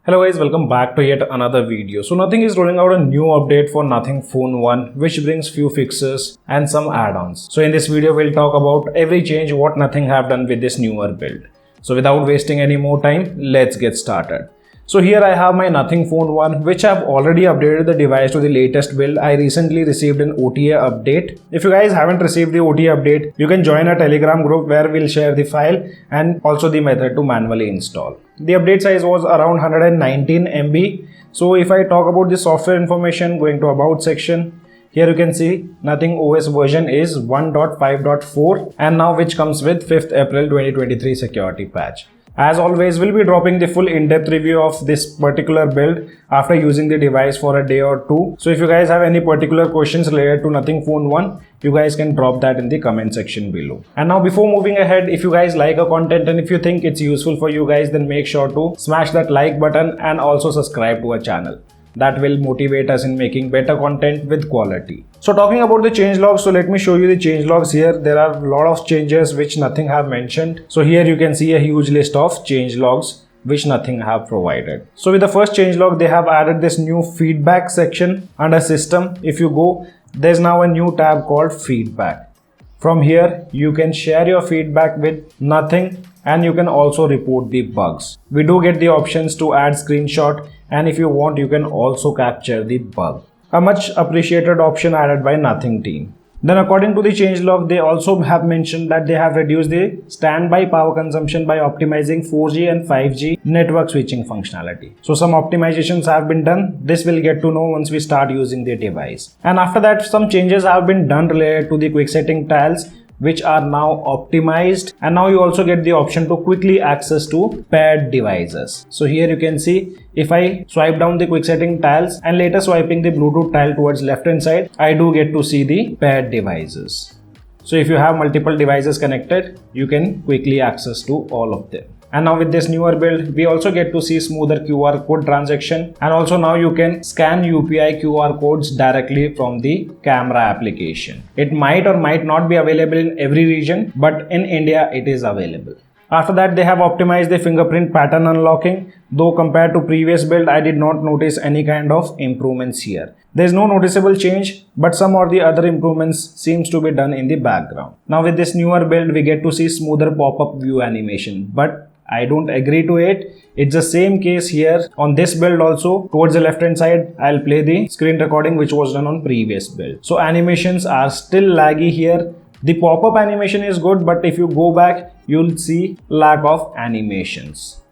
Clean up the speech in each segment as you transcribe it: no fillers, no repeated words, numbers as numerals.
Hello guys, welcome back to yet another video. So Nothing is rolling out a new update for Nothing Phone 1 which brings few fixes and some add-ons. So in this video we'll talk about every change what Nothing have done with this newer build. So without wasting any more time, let's get started. So here I have my Nothing Phone 1 which I've already updated the device to the latest build. I recently received an OTA update. If you guys haven't received the OTA update, you can join a Telegram group where we'll share the file and also the method to manually install. The update size was around 119 MB. So if I talk about the software information, going to about section, here you can see NothingOS version is 1.5.4 and now which comes with 5th April 2023 security patch. As always, we'll be dropping the full in-depth review of this particular build after using the device for a day or two. So if you guys have any particular questions related to Nothing Phone 1, you guys can drop that in the comment section below. And now before moving ahead, if you guys like our content and if you think it's useful for you guys, then make sure to smash that like button and also subscribe to our channel. That will motivate us in making better content with quality. So talking about the changelogs, so let me show you the changelogs here. There are a lot of changes which Nothing have mentioned. So here you can see a huge list of changelogs which Nothing have provided. So with the first changelog, they have added this new feedback section under system. If you go, there's now a new tab called feedback. From here, you can share your feedback with Nothing and you can also report the bugs. We do get the options to add screenshot, and if you want, you can also capture the bug. A much appreciated option added by Nothing team. Then according to the changelog, they also have mentioned that they have reduced the standby power consumption by optimizing 4G and 5G network switching functionality. So some optimizations have been done. This we'll get to know once we start using the device. And after that, some changes have been done related to the quick setting tiles, which are now optimized, and now you also get the option to quickly access to paired devices. So here you can see, if I swipe down the quick setting tiles and later swiping the Bluetooth tile towards left hand side, I do get to see the paired devices. So if you have multiple devices connected, you can quickly access to all of them. And now with this newer build, we also get to see smoother QR code transaction, and also now you can scan UPI QR codes directly from the camera application. It might or might not be available in every region, but in India it is available. After that, they have optimized the fingerprint pattern unlocking, though compared to previous build, I did not notice any kind of improvements here. There is no noticeable change, but some or the other improvements seems to be done in the background. Now with this newer build, we get to see smoother pop-up view animation, but I don't agree to it. It's the same case here on this build also. Towards the left hand side, I'll play the screen recording which was done on previous build. So animations are still laggy here. The pop-up animation is good, but if you go back, you'll see lack of animations.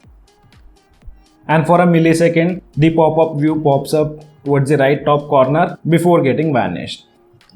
And for a millisecond, the pop-up view pops up towards the right top corner before getting vanished.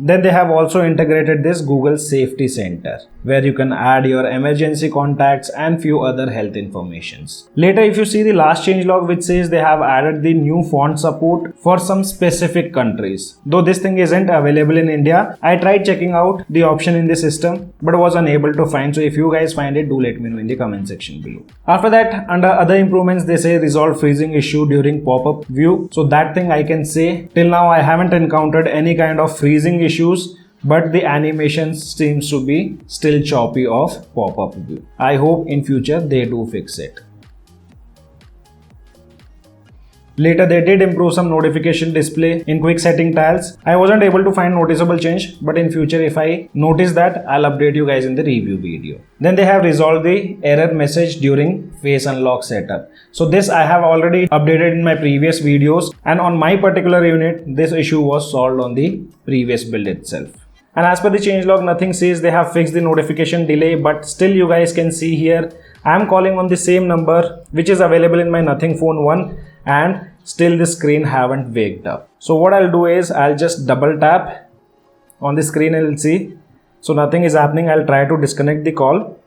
Then they have also integrated this Google Safety Center, where you can add your emergency contacts and few other health informations. Later, if you see the last changelog which says they have added the new font support for some specific countries. Though this thing isn't available in India, I tried checking out the option in the system but was unable to find. So if you guys find it, do let me know in the comment section below. After that, under other improvements, they say resolve freezing issue during pop-up view. So that thing I can say, till now I haven't encountered any kind of freezing issues, but the animations seems to be still choppy of pop-up view. I hope in future they do fix it. Later, they did improve some notification display in quick setting tiles. I wasn't able to find noticeable change, but in future if I notice that, I'll update you guys in the review video. Then they have resolved the error message during face unlock setup. So this I have already updated in my previous videos, and on my particular unit, this issue was solved on the previous build itself. And as per the changelog, Nothing says they have fixed the notification delay, but still you guys can see here, I am calling on the same number which is available in my Nothing Phone 1, and still the screen haven't waked up. So what I'll do is I'll just double tap on the screen and you'll see. So nothing is happening. I'll try to disconnect the call.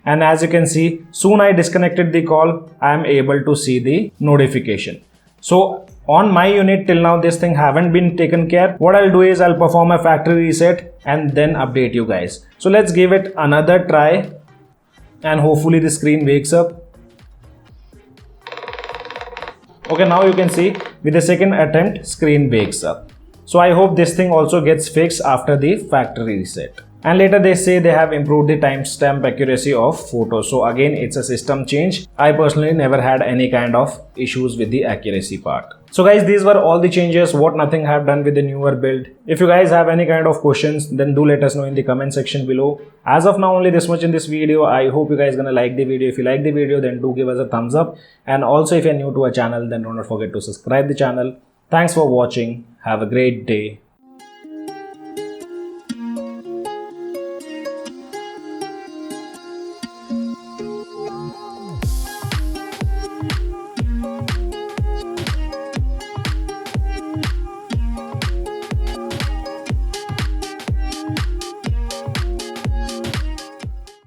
And as you can see, soon I disconnected the call, I am able to see the notification. So on my unit till now, this thing haven't been taken care. What I'll do is I'll perform a factory reset and then update you guys. So let's give it another try and hopefully the screen wakes up. Okay, now you can see with the second attempt, screen wakes up. So I hope this thing also gets fixed after the factory reset. And later they say they have improved the timestamp accuracy of photos. So again, it's a system change. I personally never had any kind of issues with the accuracy part. So guys, these were all the changes what Nothing have done with the newer build. If you guys have any kind of questions, then do let us know in the comment section below. As of now, only this much in this video. I hope you guys gonna like the video. If you like the video, then do give us a thumbs up. And also if you're new to our channel, then don't forget to subscribe the channel. Thanks for watching. Have a great day.